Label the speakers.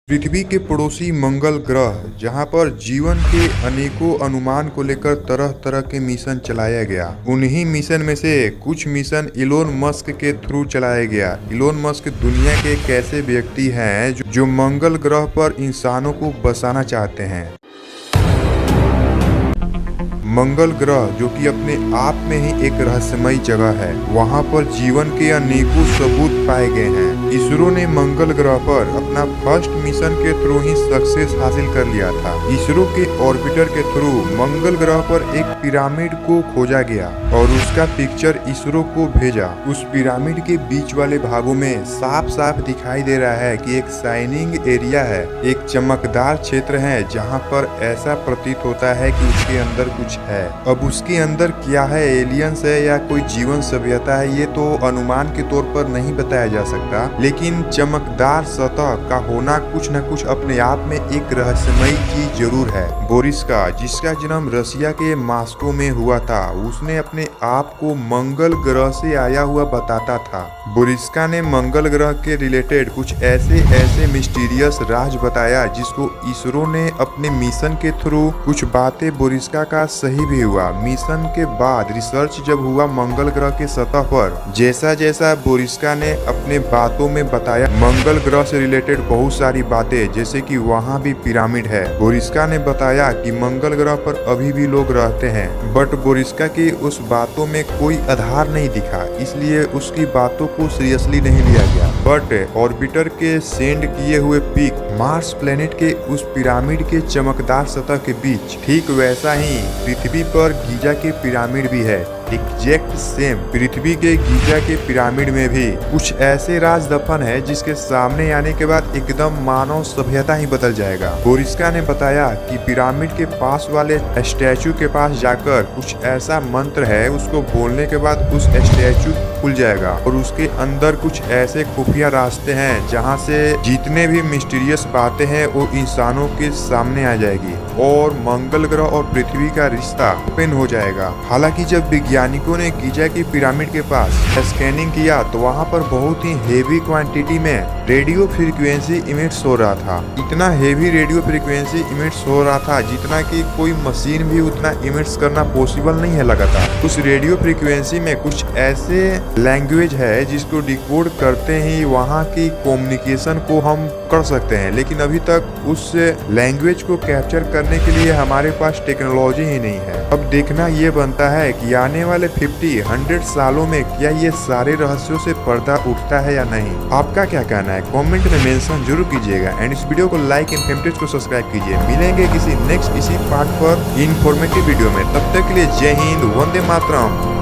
Speaker 1: पृथ्वी के पड़ोसी मंगल ग्रह, जहां पर जीवन के अनेकों अनुमान को लेकर तरह तरह के मिशन चलाया गया। उन्हीं मिशन में से कुछ मिशन इलोन मस्क के थ्रू चलाया गया। इलोन मस्क दुनिया के एक ऐसे व्यक्ति हैं जो मंगल ग्रह पर इंसानों को बसाना चाहते हैं। मंगल ग्रह, जो कि अपने आप में ही एक रहस्यमयी जगह है, वहां पर जीवन के अनेकों सबूत पाए गए हैं। इसरो ने मंगल ग्रह पर अपना फर्स्ट मिशन के थ्रू ही सक्सेस हासिल कर लिया था। इसरो के ऑर्बिटर के थ्रू मंगल ग्रह पर एक पिरामिड को खोजा गया और उसका पिक्चर इसरो को भेजा। उस पिरामिड के बीच वाले भागों में साफ साफ दिखाई दे रहा है कि एक शाइनिंग एरिया है, एक चमकदार क्षेत्र है, जहाँ पर ऐसा प्रतीत होता है कि उसके अंदर कुछ है। अब उसके अंदर क्या है, एलियंस है या कोई जीवन सभ्यता है, ये तो अनुमान के तौर पर नहीं बताया जा सकता, लेकिन चमकदार सतह का होना कुछ न कुछ अपने आप में एक रहस्यमयी चीज जरूर है। बोरिस्का, जिसका जन्म रसिया के मॉस्को में हुआ था, उसने अपने आप को मंगल ग्रह से आया हुआ बताता था। बोरिस्का ने मंगल ग्रह के रिलेटेड कुछ ऐसे मिस्टीरियस राज बताया, जिसको इसरो ने अपने मिशन के थ्रू कुछ बातें बोरिस्का का सही भी हुआ। मिशन के बाद रिसर्च जब हुआ मंगल ग्रह के सतह पर, जैसा जैसा बोरिस्का ने अपने बातों में बताया मंगल ग्रह से रिलेटेड बहुत सारी बातें, जैसे कि वहाँ भी पिरामिड है। बोरिस्का ने बताया कि मंगल ग्रह पर अभी भी लोग रहते हैं, बट बोरिस्का की उस बातों में कोई आधार नहीं दिखा, इसलिए उसकी बातों को सीरियसली नहीं लिया गया। बट ऑर्बिटर के सेंड किए हुए पिक मार्स प्लेनेट के उस पिरामिड के चमकदार सतह के बीच, ठीक वैसा ही पृथ्वी पर गीजा के पिरामिड भी है, एग्जैक्ट सेम। पृथ्वी के गीजा के पिरामिड में भी कुछ ऐसे राज दफन है जिसके सामने आने के बाद एकदम मानव सभ्यता ही बदल जाएगा। बोरिस्का ने बताया कि पिरामिड के पास वाले स्टैचू के पास जाकर कुछ ऐसा मंत्र है, उसको बोलने के बाद उस स्टैचू खुल जाएगा और उसके अंदर कुछ ऐसे खुफिया रास्ते हैं जहाँ से जितने भी मिस्टीरियस बातें हैं वो इंसानों के सामने आ जाएगी और मंगल ग्रह और पृथ्वी का रिश्ता ओपन हो जाएगा। हालांकि जब वैज्ञानिकों ने गीजा की पिरामिड के पास स्कैनिंग किया तो वहां पर बहुत ही हेवी क्वांटिटी में रेडियो फ्रीक्वेंसी इमिट्स हो रहा था। इतना हेवी रेडियो फ्रीक्वेंसी इमिट्स हो रहा था जितना कि कोई मशीन भी उतना इमिट्स करना पॉसिबल नहीं है लगातार। उस रेडियो फ्रीक्वेंसी में कुछ ऐसे लैंग्वेज है जिसको डिकोड करते ही वहाँ की कम्युनिकेशन को हम कर सकते हैं, लेकिन अभी तक उस लैंग्वेज को कैप्चर करने के लिए हमारे पास टेक्नोलॉजी ही नहीं है। अब देखना ये बनता है कि आने वाले 50-100 सालों में क्या ये सारे रहस्यों से पर्दा उठता है या नहीं। आपका क्या कहना है, कमेंट में मेंशन जरूर कीजिएगा एंड इस वीडियो को लाइक एंड फेवरेट को सब्सक्राइब कीजिए। मिलेंगे किसी नेक्स्ट इसी पार्ट पर इंफॉर्मेटिव वीडियो में, तब तक के लिए जय हिंद, वंदे मातरम।